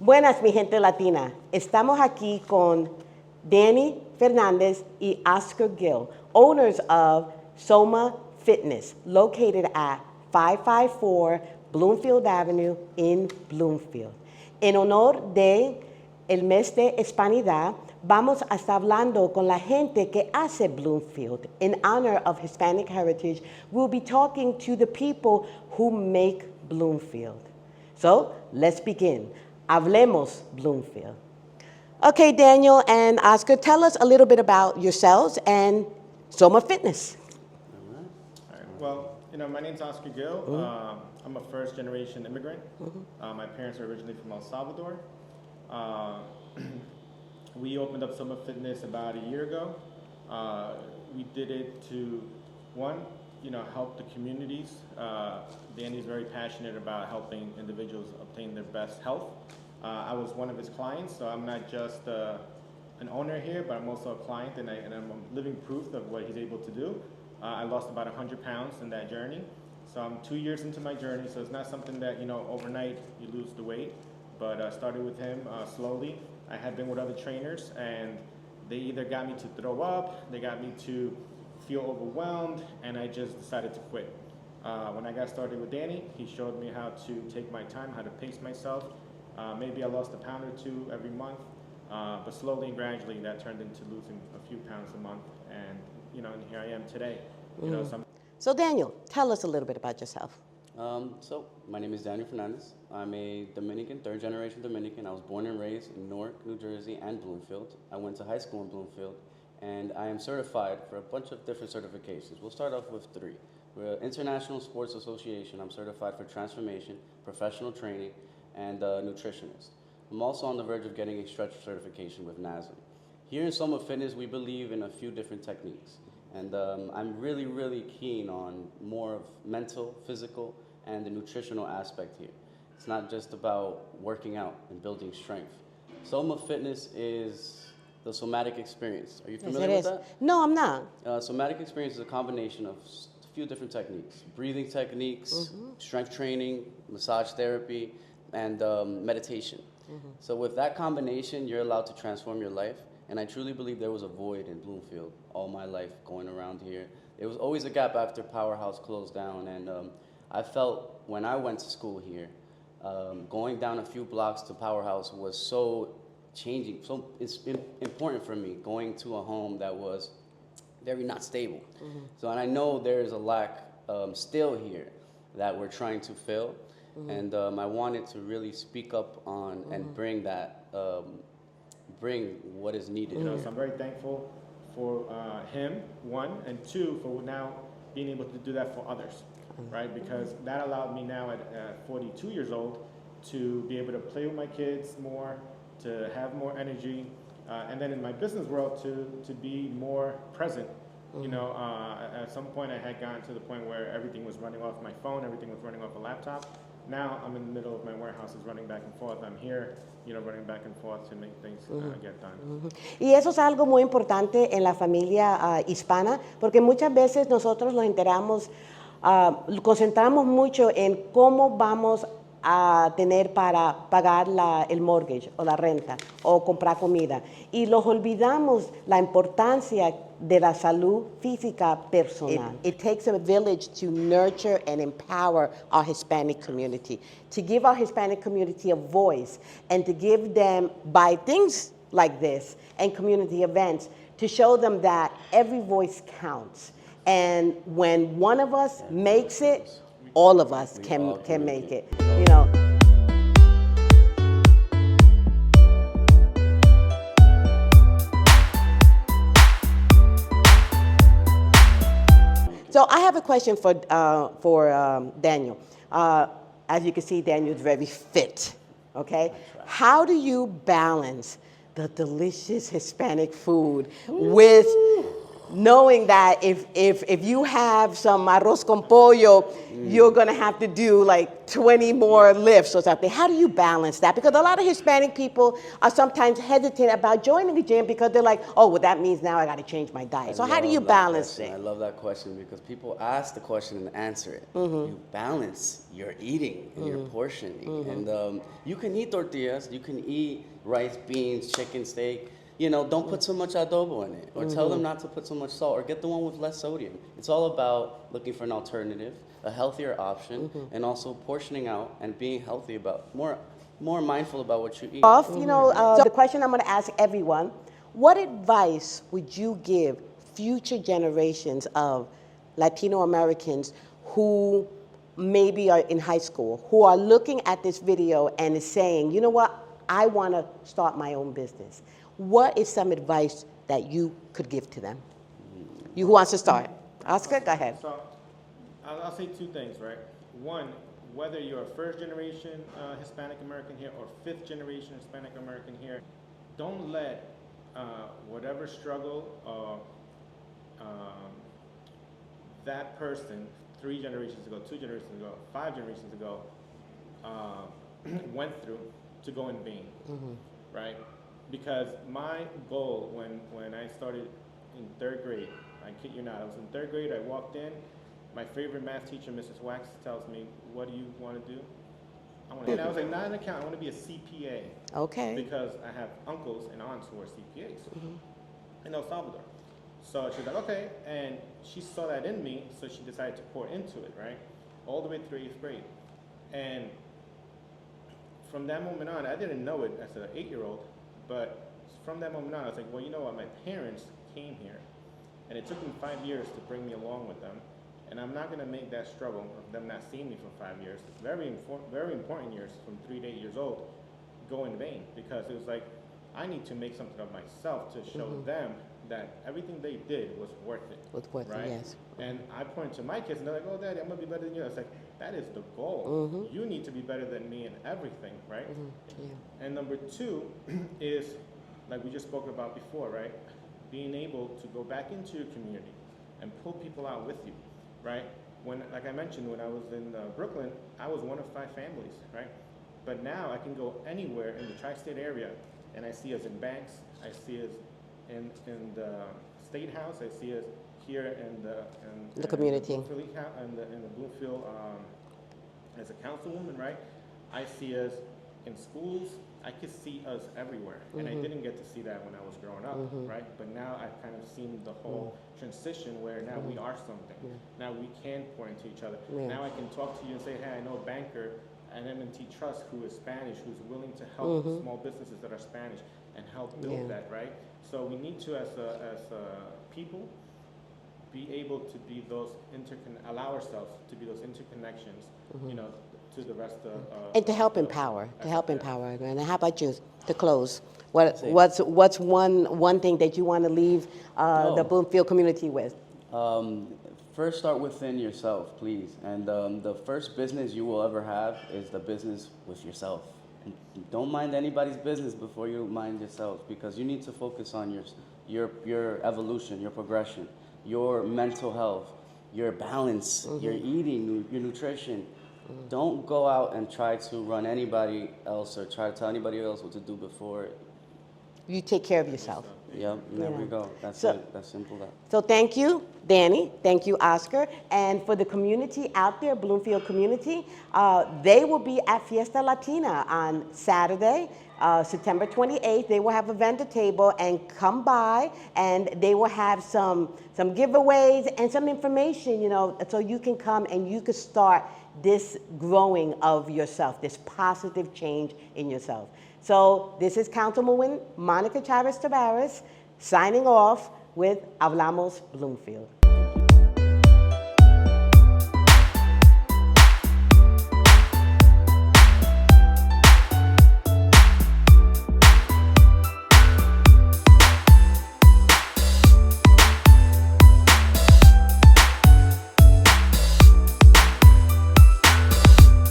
Buenas, mi gente latina. Estamos aquí con Danny Fernandez y Oscar Gill, owners of Soma Fitness, located at 554 Bloomfield Avenue in Bloomfield. En honor de el mes de Hispanidad, vamos a estar hablando con la gente que hace Bloomfield. In honor of Hispanic Heritage, we'll be talking to the people who make Bloomfield. So, let's begin. Hablemos, Bloomfield. Okay, Daniel and Oscar, tell us a little bit about yourselves and Soma Fitness. All right. Well, my name's Oscar Gill. I'm a first-generation immigrant. My parents are originally from El Salvador. We opened up Soma Fitness about a year ago. We did it to, one, help the communities. Danny's very passionate about helping individuals obtain their best health. I was one of his clients, so I'm not just an owner here, but I'm also a client, and I'm living proof of what he's able to do. I lost about 100 pounds in that journey. So I'm 2 years into my journey, so it's not something that, overnight you lose the weight, but I started with him slowly. I had been with other trainers, and they either got me to throw up, they got me to feel overwhelmed, and I just decided to quit. When I got started with Danny, he showed me how to take my time, how to pace myself. Maybe I lost a pound or two every month, but slowly and gradually that turned into losing a few pounds a month, and and here I am today. So Daniel, tell us a little bit about yourself. So my name is Daniel Fernandez. I'm a Dominican, third-generation Dominican. I was born and raised in Newark, New Jersey, and Bloomfield. I went to high school in Bloomfield, and I am certified for a bunch of different certifications. We'll start off with 3. We're an International Sports Association. I'm certified for transformation, professional training, and nutritionist. I'm also on the verge of getting a stretch certification with NASM. Here in Soma Fitness, we believe in a few different techniques. And I'm really, really keen on more of mental, physical, and the nutritional aspect here. It's not just about working out and building strength. Soma Fitness is the somatic experience. Are you familiar with that? No, I'm not. Somatic experience is a combination of a few different techniques. Breathing techniques, strength training, massage therapy, and meditation. So with that combination, you're allowed to transform your life. And I truly believe there was a void in Bloomfield all my life going around here. There was always a gap after Powerhouse closed down. And I felt when I went to school here, going down a few blocks to Powerhouse was so changing. So it's important for me, going to a home that was very not stable. So, and I know there's a lack still here that we're trying to fill. And I wanted to really speak up on and bring that, bring what is needed. So I'm very thankful for him, 1, and 2, for now being able to do that for others, right? Because that allowed me now at 42 years old to be able to play with my kids more, to have more energy, and then in my business world to be more present. At some point I had gotten to the point where everything was running off my phone, everything was running off a laptop. Now I'm in the middle of my warehouses running back and forth. I'm here, running back and forth to make things get done. Y eso es algo muy importante en la familia hispana, porque muchas veces nosotros nos enteramos, concentramos mucho en cómo vamos a tener para pagar el mortgage o la renta o comprar comida. Y los olvidamos la importancia de la salud física personal. It takes a village to nurture and empower our Hispanic community, to give our Hispanic community a voice, and to give them, by things like this and community events, to show them that every voice counts. And when one of us makes it, all of us can make it, So I have a question for Daniel. As you can see, Daniel's very fit, okay? How do you balance the delicious Hispanic food with knowing that if you have some arroz con pollo, you're gonna have to do like 20 more lifts or something. How do you balance that? Because a lot of Hispanic people are sometimes hesitant about joining the gym because they're like, oh, well, that means now I gotta change my diet. So how do you balance it? I love that question because people ask the question and answer it. You balance your eating and your portioning. And you can eat tortillas, you can eat rice, beans, chicken, steak. You know, don't put so much adobo in it, or tell them not to put so much salt, or get the one with less sodium. It's all about looking for an alternative, a healthier option, and also portioning out and being healthy about, more mindful about what you eat. The question I'm gonna ask everyone, what advice would you give future generations of Latino Americans who maybe are in high school, who are looking at this video and is saying, you know what, I wanna start my own business? What is some advice that you could give to them? You, who wants to start? Oscar, go ahead. So I'll say two things, right? One, whether you're a first generation Hispanic American here or fifth generation Hispanic American here, don't let whatever struggle that person 3 generations ago, 2 generations ago, 5 generations ago went through to go in vain, right? Because my goal when I started in 3rd grade, I kid you not, I was in 3rd grade, I walked in, my favorite math teacher, Mrs. Wax, tells me, what do you want to do? And I was like, not an accountant, I want to be a CPA. Okay. Because I have uncles and aunts who are CPAs in El Salvador. So she's like, okay, and she saw that in me, so she decided to pour into it, right? All the way through 8th grade. And from that moment on, I didn't know it as an 8-year-old, but from that moment on, I was like, well, you know what, my parents came here, and it took them 5 years to bring me along with them, and I'm not gonna make that struggle of them not seeing me for 5 years, very important years, from 3 to 8 years old, go in vain, because it was like, I need to make something of myself to show them that everything they did was worth it. Right? Yes. And I point to my kids and they're like, oh, Daddy, I'm gonna be better than you. I was like, that is the goal. You need to be better than me in everything, right? Yeah. And number 2 is, like we just spoke about before, right? Being able to go back into your community and pull people out with you, right? When, like I mentioned, when I was in Brooklyn, I was one of 5 families, right? But now I can go anywhere in the tri-state area and I see us in banks, I see us in the State House, I see us here in the community. In the Bloomfield as a councilwoman, right? I see us in schools, I could see us everywhere. And I didn't get to see that when I was growing up, right? But now I've kind of seen the whole transition where now we are something. Now we can pour into each other. Now I can talk to you and say, hey, I know a banker at M&T Trust who is Spanish, who's willing to help small businesses that are Spanish and help build that, right? So we need to, as people, be able to be those allow ourselves to be those interconnections, you know, to the rest of and to help empower, And how about you, to close? What's one thing that you want to leave the Bloomfield community with? First, start within yourself, please. And the first business you will ever have is the business with yourself. And don't mind anybody's business before you mind yourself, because you need to focus on your evolution, your progression, your mental health, your balance, your eating, your nutrition. Don't go out and try to run anybody else or try to tell anybody else what to do before. You take care of yourself. Yep, there we go. That's it. That's simple. So thank you, Danny. Thank you, Oscar. And for the community out there, Bloomfield community, they will be at Fiesta Latina on Saturday, September 28th. They will have a vendor table, and come by, and they will have some giveaways and some information, you know, so you can come and you can start this growing of yourself, this positive change in yourself. So this is Councilwoman Monica Chavez Tavares signing off with Hablemos Bloomfield.